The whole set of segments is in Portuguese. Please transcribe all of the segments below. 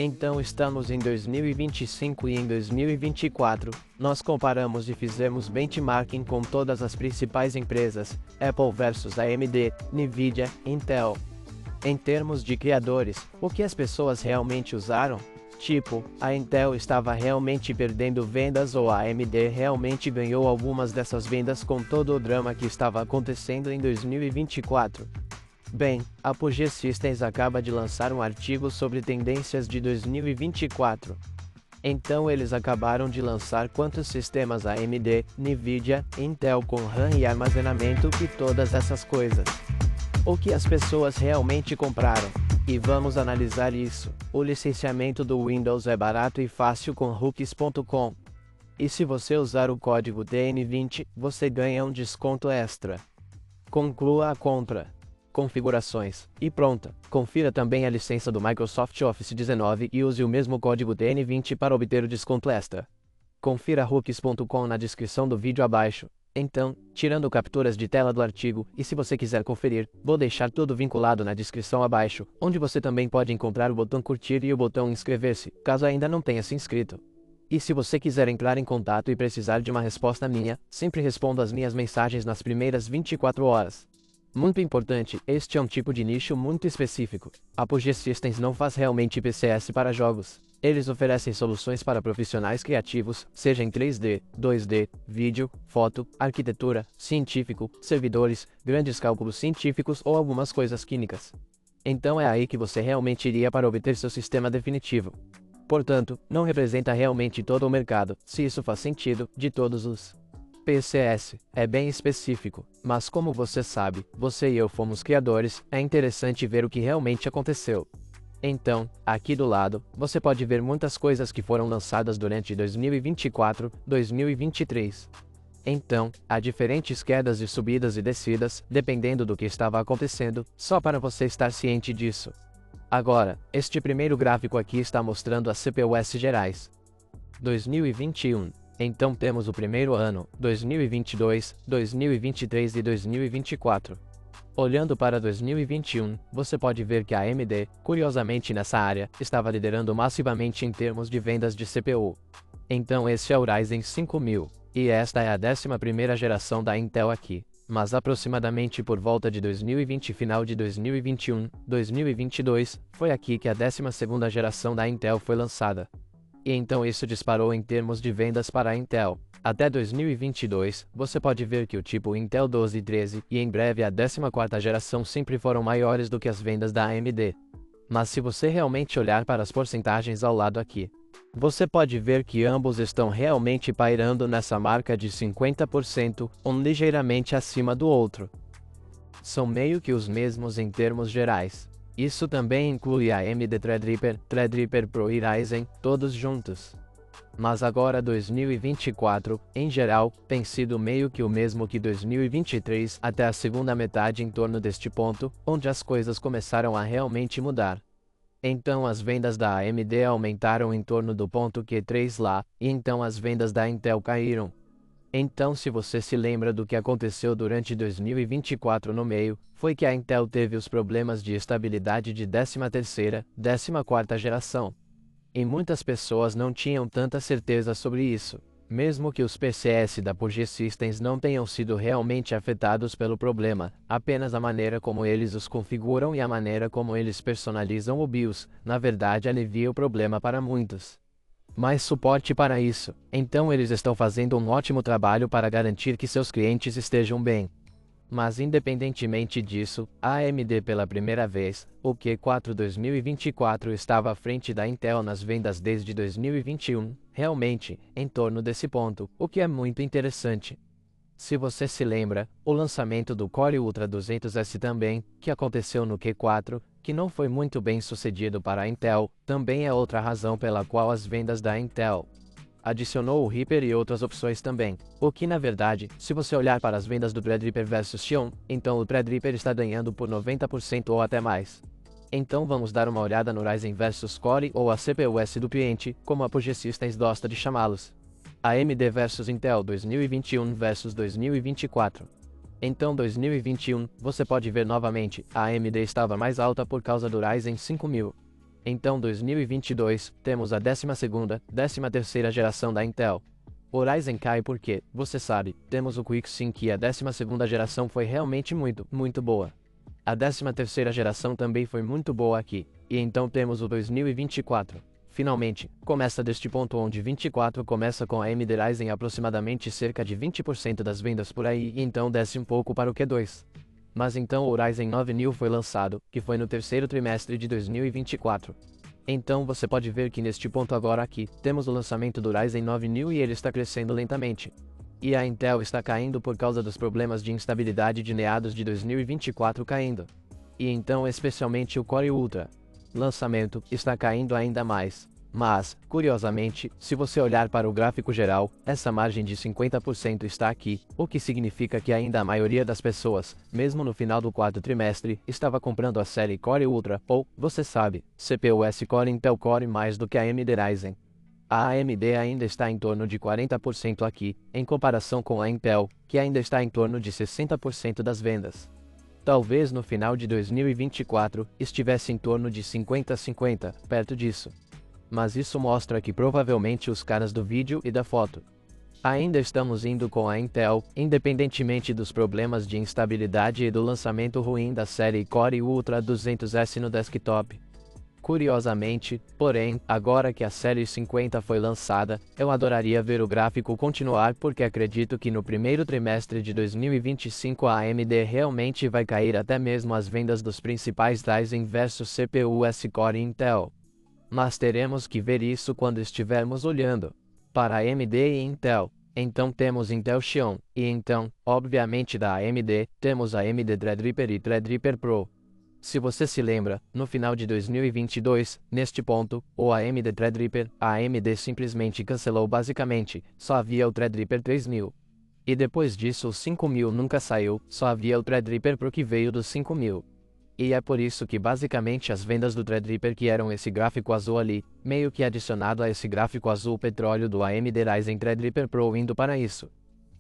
Então estamos em 2025 e em 2024, nós comparamos e fizemos benchmarking com todas as principais empresas, Apple versus AMD, Nvidia, Intel. Em termos de criadores, o que as pessoas realmente usaram? Tipo, a Intel estava realmente perdendo vendas ou a AMD realmente ganhou algumas dessas vendas com todo o drama que estava acontecendo em 2024? Bem, a Apogee Systems acaba de lançar um artigo sobre tendências de 2024. Então eles acabaram de lançar quantos sistemas AMD, Nvidia, Intel com RAM e armazenamento e todas essas coisas. O que as pessoas realmente compraram. E vamos analisar isso. O licenciamento do Windows é barato e fácil com Hooks.com. E se você usar o código DN20, você ganha um desconto extra. Conclua a compra. Configurações. E pronta. Confira também a licença do Microsoft Office 19 e use o mesmo código DN20 para obter o desconto extra. Confira Hooks.com na descrição do vídeo abaixo. Então, tirando capturas de tela do artigo, e se você quiser conferir, vou deixar tudo vinculado na descrição abaixo, onde você também pode encontrar o botão curtir e o botão inscrever-se, caso ainda não tenha se inscrito. E se você quiser entrar em contato e precisar de uma resposta minha, sempre respondo as minhas mensagens nas primeiras 24 horas. Muito importante, este é um tipo de nicho muito específico. A Apogee Systems não faz realmente PCS para jogos. Eles oferecem soluções para profissionais criativos, seja em 3D, 2D, vídeo, foto, arquitetura, científico, servidores, grandes cálculos científicos ou algumas coisas químicas. Então é aí que você realmente iria para obter seu sistema definitivo. Portanto, não representa realmente todo o mercado, se isso faz sentido, de todos os PCS, é bem específico, mas como você sabe, você e eu fomos criadores, é interessante ver o que realmente aconteceu. Então, aqui do lado, você pode ver muitas coisas que foram lançadas durante 2024, 2023. Então, há diferentes quedas e subidas e descidas, dependendo do que estava acontecendo, só para você estar ciente disso. Agora, este primeiro gráfico aqui está mostrando as CPUs gerais. 2021. Então temos o primeiro ano, 2022, 2023 e 2024. Olhando para 2021, você pode ver que a AMD, curiosamente nessa área, estava liderando massivamente em termos de vendas de CPU. Então esse é o Ryzen 5000, e esta é a 11ª geração da Intel aqui. Mas aproximadamente por volta de 2020 e final de 2021, 2022, foi aqui que a 12ª geração da Intel foi lançada. E então isso disparou em termos de vendas para a Intel. Até 2022, você pode ver que o tipo Intel 12 e 13 e em breve a 14ª geração sempre foram maiores do que as vendas da AMD. Mas se você realmente olhar para as porcentagens ao lado aqui, você pode ver que ambos estão realmente pairando nessa marca de 50%, um ligeiramente acima do outro. São meio que os mesmos em termos gerais. Isso também inclui a AMD Threadripper Pro e Ryzen, todos juntos. Mas agora 2024, em geral, tem sido meio que o mesmo que 2023 até a segunda metade em torno deste ponto, onde as coisas começaram a realmente mudar. Então as vendas da AMD aumentaram em torno do ponto Q3 lá, e então as vendas da Intel caíram. Então se você se lembra do que aconteceu durante 2024 no meio, foi que a Intel teve os problemas de estabilidade de 13ª, 14ª geração. E muitas pessoas não tinham tanta certeza sobre isso, mesmo que os PCS da Apogee Systems não tenham sido realmente afetados pelo problema, apenas a maneira como eles os configuram e a maneira como eles personalizam o BIOS, na verdade alivia o problema para muitos. Mais suporte para isso, então eles estão fazendo um ótimo trabalho para garantir que seus clientes estejam bem. Mas independentemente disso, a AMD pela primeira vez, o Q4 2024 estava à frente da Intel nas vendas desde 2021, realmente, em torno desse ponto, o que é muito interessante. Se você se lembra, o lançamento do Core Ultra 200S também, que aconteceu no Q4, que não foi muito bem sucedido para a Intel, também é outra razão pela qual as vendas da Intel adicionou o Reaper e outras opções também. O que na verdade, se você olhar para as vendas do Threadripper versus Xeon, então o Threadripper está ganhando por 90% ou até mais. Então vamos dar uma olhada no Ryzen versus Core ou a CPUs do cliente, como a Apogee Systems gosta de chamá-los. AMD versus Intel 2021 versus 2024. Então 2021, você pode ver novamente, a AMD estava mais alta por causa do Ryzen 5000. Então 2022, temos a 12ª, 13ª geração da Intel. O Ryzen cai porque, você sabe, temos o QuickSync e a 12ª geração foi realmente muito boa. A 13ª geração também foi muito boa aqui, e então temos o 2024. Finalmente, começa deste ponto onde 24 começa com a AMD Ryzen aproximadamente cerca de 20% das vendas por aí e então desce um pouco para o Q2. Mas então o Ryzen 9000 foi lançado, que foi no terceiro trimestre de 2024. Então você pode ver que neste ponto agora aqui, temos o lançamento do Ryzen 9000 e ele está crescendo lentamente. E a Intel está caindo por causa dos problemas de instabilidade de meados de 2024 caindo. E então especialmente o Core Ultra. Lançamento está caindo ainda mais. Mas, curiosamente, se você olhar para o gráfico geral, essa margem de 50% está aqui, o que significa que ainda a maioria das pessoas, mesmo no final do quarto trimestre, estava comprando a série Core Ultra, ou, você sabe, CPU S-Core Intel Core mais do que a AMD Ryzen. A AMD ainda está em torno de 40% aqui, em comparação com a Intel, que ainda está em torno de 60% das vendas. Talvez no final de 2024, estivesse em torno de 50-50, perto disso. Mas isso mostra que provavelmente os caras do vídeo e da foto ainda estamos indo com a Intel, independentemente dos problemas de instabilidade e do lançamento ruim da série Core Ultra 200S no desktop. Curiosamente, porém, agora que a série 50 foi lançada, eu adoraria ver o gráfico continuar porque acredito que no primeiro trimestre de 2025 a AMD realmente vai cair até mesmo as vendas dos principais Ryzen versus CPU S-Core Intel. Mas teremos que ver isso quando estivermos olhando para a AMD e Intel. Então temos Intel Xeon, e então, obviamente da AMD, temos a AMD Threadripper e Threadripper Pro. Se você se lembra, no final de 2022, neste ponto, o AMD Threadripper, a AMD simplesmente cancelou basicamente, só havia o Threadripper 3000. E depois disso o 5000 nunca saiu, só havia o Threadripper Pro que veio do 5000. E é por isso que basicamente as vendas do Threadripper que eram esse gráfico azul ali, meio que adicionado a esse gráfico azul petróleo do AMD Ryzen Threadripper Pro indo para isso.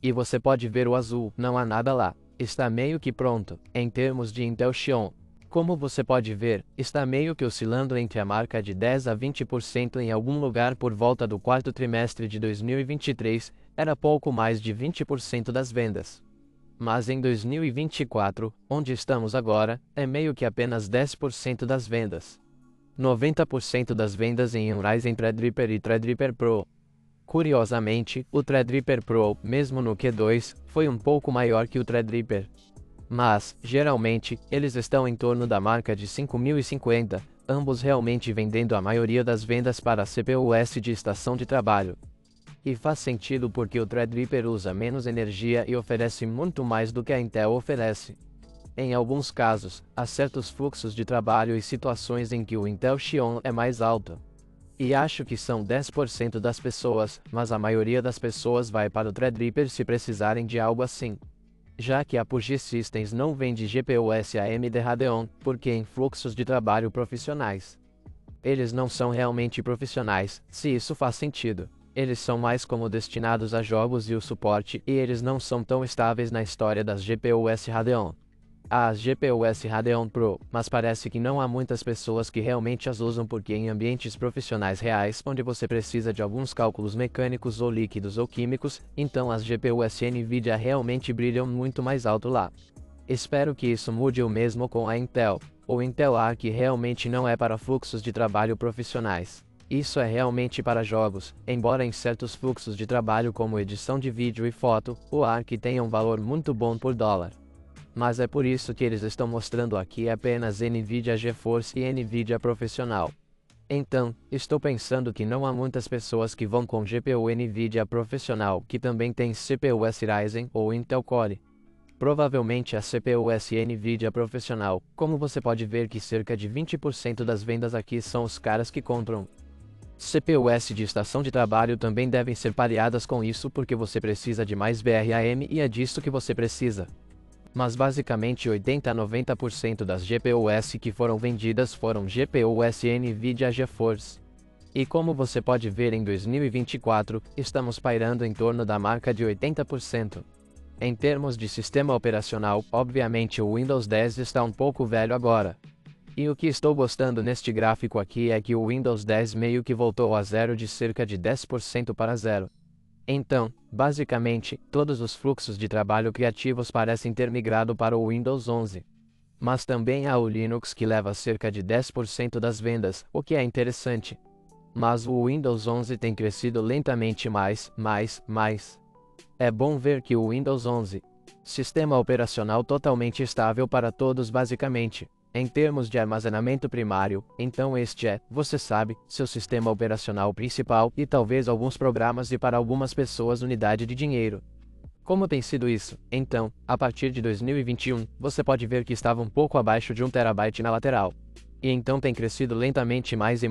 E você pode ver o azul, não há nada lá, está meio que pronto, em termos de Intel Xeon. Como você pode ver, está meio que oscilando entre a marca de 10 a 20% em algum lugar por volta do quarto trimestre de 2023, era pouco mais de 20% das vendas. Mas em 2024, onde estamos agora, é meio que apenas 10% das vendas. 90% das vendas em um Ryzen Threadripper e Threadripper Pro. Curiosamente, o Threadripper Pro, mesmo no Q2, foi um pouco maior que o Threadripper. Mas, geralmente, eles estão em torno da marca de 5050, ambos realmente vendendo a maioria das vendas para a CPU-S de estação de trabalho. E faz sentido porque o Threadripper usa menos energia e oferece muito mais do que a Intel oferece. Em alguns casos, há certos fluxos de trabalho e situações em que o Intel Xeon é mais alto. E acho que são 10% das pessoas, mas a maioria das pessoas vai para o Threadripper se precisarem de algo assim. Já que a Apogee Systems não vende GPU-S AMD Radeon, porque em fluxos de trabalho profissionais. Eles não são realmente profissionais, se isso faz sentido. Eles são mais como destinados a jogos e o suporte, e eles não são tão estáveis na história das GPU-S Radeon. Há as GPU-S Radeon Pro, mas parece que não há muitas pessoas que realmente as usam porque em ambientes profissionais reais, onde você precisa de alguns cálculos mecânicos ou líquidos ou químicos, então as GPU-S NVIDIA realmente brilham muito mais alto lá. Espero que isso mude o mesmo com a Intel. O Intel Arc realmente não é para fluxos de trabalho profissionais. Isso é realmente para jogos, embora em certos fluxos de trabalho como edição de vídeo e foto, o Arc tenha um valor muito bom por dólar. Mas é por isso que eles estão mostrando aqui apenas NVIDIA GeForce e NVIDIA Profissional. Então, estou pensando que não há muitas pessoas que vão com GPU NVIDIA Profissional que também tem CPU-S Ryzen ou Intel Core. Provavelmente a CPU-S NVIDIA Profissional, como você pode ver que cerca de 20% das vendas aqui são os caras que compram. CPU-S de estação de trabalho também devem ser pareadas com isso porque você precisa de mais VRAM e é disso que você precisa. Mas basicamente 80 a 90% das GPU-S que foram vendidas foram GPU-S NVIDIA GeForce. E como você pode ver em 2024, estamos pairando em torno da marca de 80%. Em termos de sistema operacional, obviamente o Windows 10 está um pouco velho agora. E o que estou gostando neste gráfico aqui é que o Windows 10 meio que voltou a zero de cerca de 10% para zero. Então, basicamente, todos os fluxos de trabalho criativos parecem ter migrado para o Windows 11. Mas também há o Linux que leva cerca de 10% das vendas, o que é interessante. Mas o Windows 11 tem crescido lentamente mais. É bom ver que o Windows 11, sistema operacional totalmente estável para todos basicamente, em termos de armazenamento primário, então este é, você sabe, seu sistema operacional principal e talvez alguns programas e para algumas pessoas unidade de dinheiro. Como tem sido isso? Então, a partir de 2021, você pode ver que estava um pouco abaixo de 1 TB na lateral. E então tem crescido lentamente mais.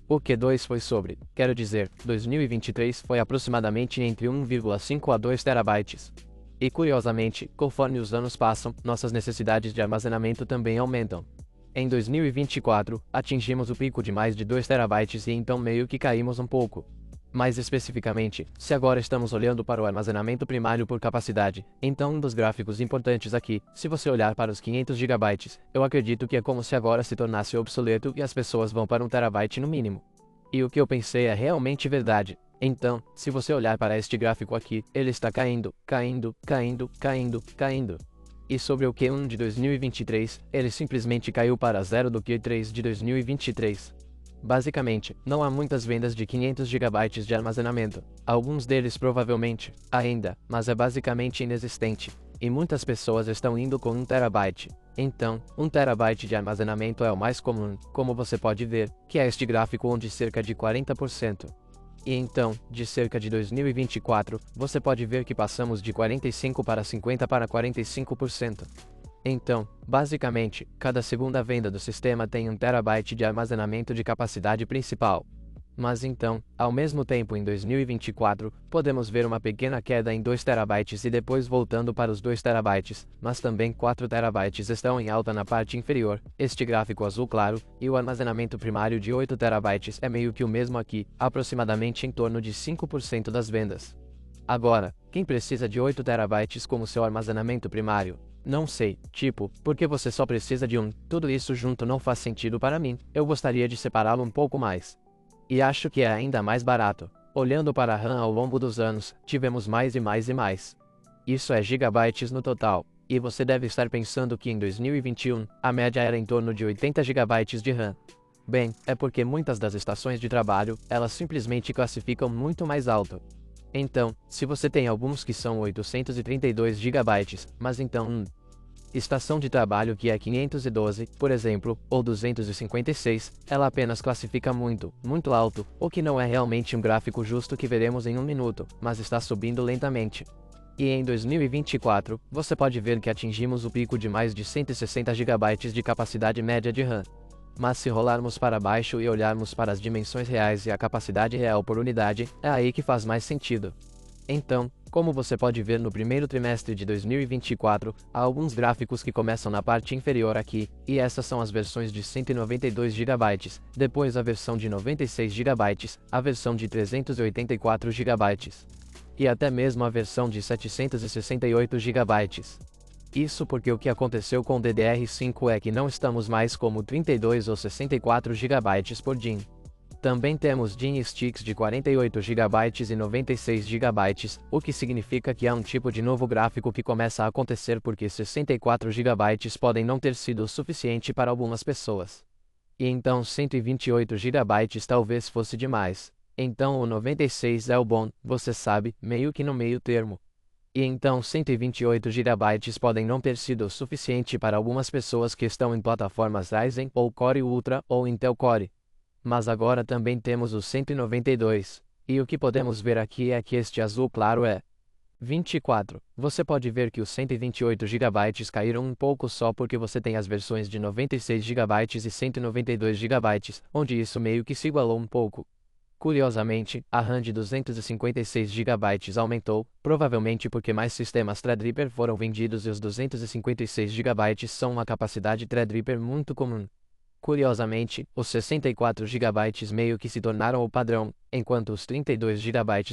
O Q2 foi sobre, quero dizer, 2023 foi aproximadamente entre 1,5 a 2 TB. E curiosamente, conforme os anos passam, nossas necessidades de armazenamento também aumentam. Em 2024, atingimos o pico de mais de 2 TB e então meio que caímos um pouco. Mais especificamente, se agora estamos olhando para o armazenamento primário por capacidade, então um dos gráficos importantes aqui, se você olhar para os 500 GB, eu acredito que é como se agora se tornasse obsoleto e as pessoas vão para 1 TB no mínimo. E o que eu pensei é realmente verdade. Então, se você olhar para este gráfico aqui, ele está caindo. E sobre o Q1 de 2023, ele simplesmente caiu para zero do Q3 de 2023. Basicamente, não há muitas vendas de 500 GB de armazenamento. Alguns deles provavelmente, ainda, mas é basicamente inexistente. E muitas pessoas estão indo com 1 TB. Então, 1 TB de armazenamento é o mais comum, como você pode ver, que é este gráfico onde cerca de 40%. E então, de cerca de 2024, você pode ver que passamos de 45 para 50 para 45%. Então, basicamente, cada segunda venda do sistema tem 1 TB de armazenamento de capacidade principal. Mas então, ao mesmo tempo em 2024, podemos ver uma pequena queda em 2 TB e depois voltando para os 2 TB, mas também 4 TB estão em alta na parte inferior, este gráfico azul claro, e o armazenamento primário de 8 TB é meio que o mesmo aqui, aproximadamente em torno de 5% das vendas. Agora, quem precisa de 8 TB como seu armazenamento primário? Não sei, tipo, porque você só precisa de tudo isso junto não faz sentido para mim, eu gostaria de separá-lo um pouco mais. E acho que é ainda mais barato. Olhando para a RAM ao longo dos anos, tivemos mais. Isso é gigabytes no total, e você deve estar pensando que em 2021, a média era em torno de 80 GB de RAM. Bem, é porque muitas das estações de trabalho, elas simplesmente classificam muito mais alto. Então, se você tem alguns que são 832 GB, mas então estação de trabalho que é 512, por exemplo, ou 256, ela apenas classifica muito alto, o que não é realmente um gráfico justo que veremos em um minuto, mas está subindo lentamente. E em 2024, você pode ver que atingimos o pico de mais de 160 GB de capacidade média de RAM. Mas se rolarmos para baixo e olharmos para as dimensões reais e a capacidade real por unidade, é aí que faz mais sentido. Então, como você pode ver no primeiro trimestre de 2024, há alguns gráficos que começam na parte inferior aqui, e essas são as versões de 192 GB, depois a versão de 96 GB, a versão de 384 GB, e até mesmo a versão de 768 GB. Isso porque o que aconteceu com o DDR5 é que não estamos mais como 32 ou 64 GB por DIMM. Também temos DIMM sticks de 48 GB e 96 GB, o que significa que há um tipo de novo gráfico que começa a acontecer porque 64 GB podem não ter sido o suficiente para algumas pessoas. E então 128 GB talvez fosse demais. Então o 96 é o bom, você sabe, meio que no meio termo. E então 128 GB podem não ter sido o suficiente para algumas pessoas que estão em plataformas Ryzen ou Core Ultra ou Intel Core. Mas agora também temos o 192, e o que podemos ver aqui é que este azul claro é 24. Você pode ver que os 128 GB caíram um pouco só porque você tem as versões de 96 GB e 192 GB, onde isso meio que se igualou um pouco. Curiosamente, a RAM de 256 GB aumentou, provavelmente porque mais sistemas Threadripper foram vendidos e os 256 GB são uma capacidade Threadripper muito comum. Curiosamente, os 64 GB meio que se tornaram o padrão, enquanto os 32 GB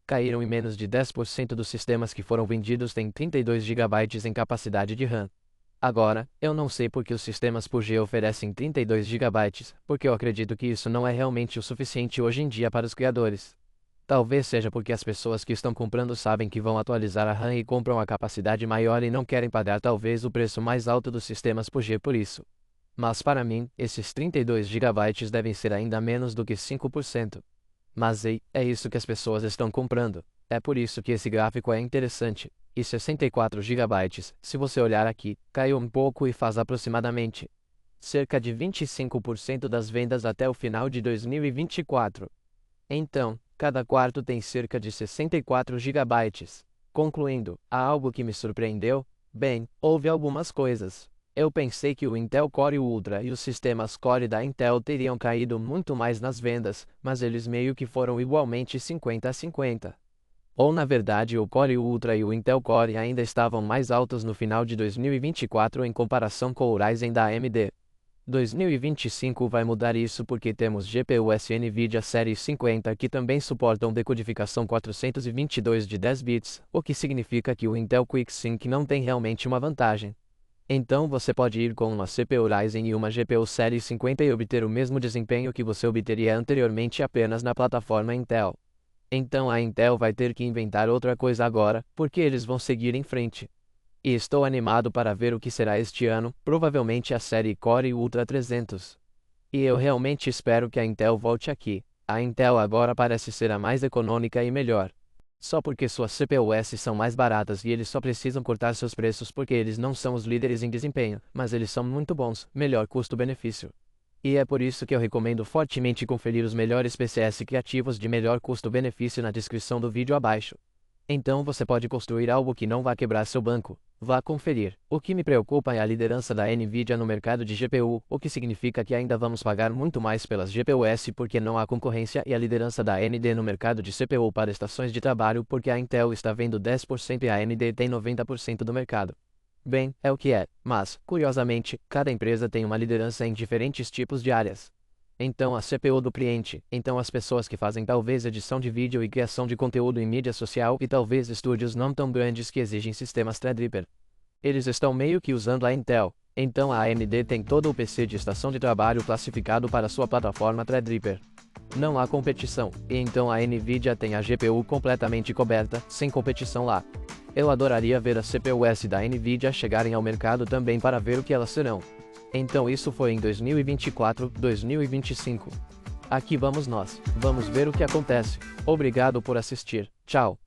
caíram e menos de 10% dos sistemas que foram vendidos têm 32 GB em capacidade de RAM. Agora, eu não sei por que os sistemas por G oferecem 32 GB, porque eu acredito que isso não é realmente o suficiente hoje em dia para os criadores. Talvez seja porque as pessoas que estão comprando sabem que vão atualizar a RAM e compram a capacidade maior e não querem pagar talvez o preço mais alto dos sistemas por G por isso. Mas para mim, esses 32 GB devem ser ainda menos do que 5%. Mas ei, é isso que as pessoas estão comprando. É por isso que esse gráfico é interessante. E 64 GB, se você olhar aqui, caiu um pouco e faz aproximadamente cerca de 25% das vendas até o final de 2024. Então, cada quarto tem cerca de 64 GB. Concluindo, há algo que me surpreendeu? Bem, houve algumas coisas. Eu pensei que o Intel Core Ultra e os sistemas Core da Intel teriam caído muito mais nas vendas, mas eles meio que foram igualmente 50-50. Ou na verdade o Core Ultra e o Intel Core ainda estavam mais altos no final de 2024 em comparação com o Ryzen da AMD. 2025 vai mudar isso porque temos GPUs NVIDIA Série 50 que também suportam decodificação 422 de 10 bits, o que significa que o Intel QuickSync não tem realmente uma vantagem. Então você pode ir com uma CPU Ryzen e uma GPU Série 50 e obter o mesmo desempenho que você obteria anteriormente apenas na plataforma Intel. Então a Intel vai ter que inventar outra coisa agora, porque eles vão seguir em frente. E estou animado para ver o que será este ano, provavelmente a série Core Ultra 300. E eu realmente espero que a Intel volte aqui. A Intel agora parece ser a mais econômica e melhor. Só porque suas CPUs são mais baratas e eles só precisam cortar seus preços porque eles não são os líderes em desempenho, mas eles são muito bons, melhor custo-benefício. E é por isso que eu recomendo fortemente conferir os melhores PCs criativos de melhor custo-benefício na descrição do vídeo abaixo. Então você pode construir algo que não vá quebrar seu banco. Vá conferir. O que me preocupa é a liderança da Nvidia no mercado de GPU, o que significa que ainda vamos pagar muito mais pelas GPUs porque não há concorrência, e a liderança da AMD no mercado de CPU para estações de trabalho porque a Intel está vendo 10% e a AMD tem 90% do mercado. Bem, é o que é, mas, curiosamente, cada empresa tem uma liderança em diferentes tipos de áreas. Então a CPU do cliente, então as pessoas que fazem talvez edição de vídeo e criação de conteúdo em mídia social e talvez estúdios não tão grandes que exigem sistemas Threadripper. Eles estão meio que usando a Intel, então a AMD tem todo o PC de estação de trabalho classificado para sua plataforma Threadripper. Não há competição, e então a Nvidia tem a GPU completamente coberta, sem competição lá. Eu adoraria ver as CPUs da Nvidia chegarem ao mercado também para ver o que elas serão. Então isso foi em 2024, 2025. Aqui vamos nós, vamos ver o que acontece. Obrigado por assistir, tchau.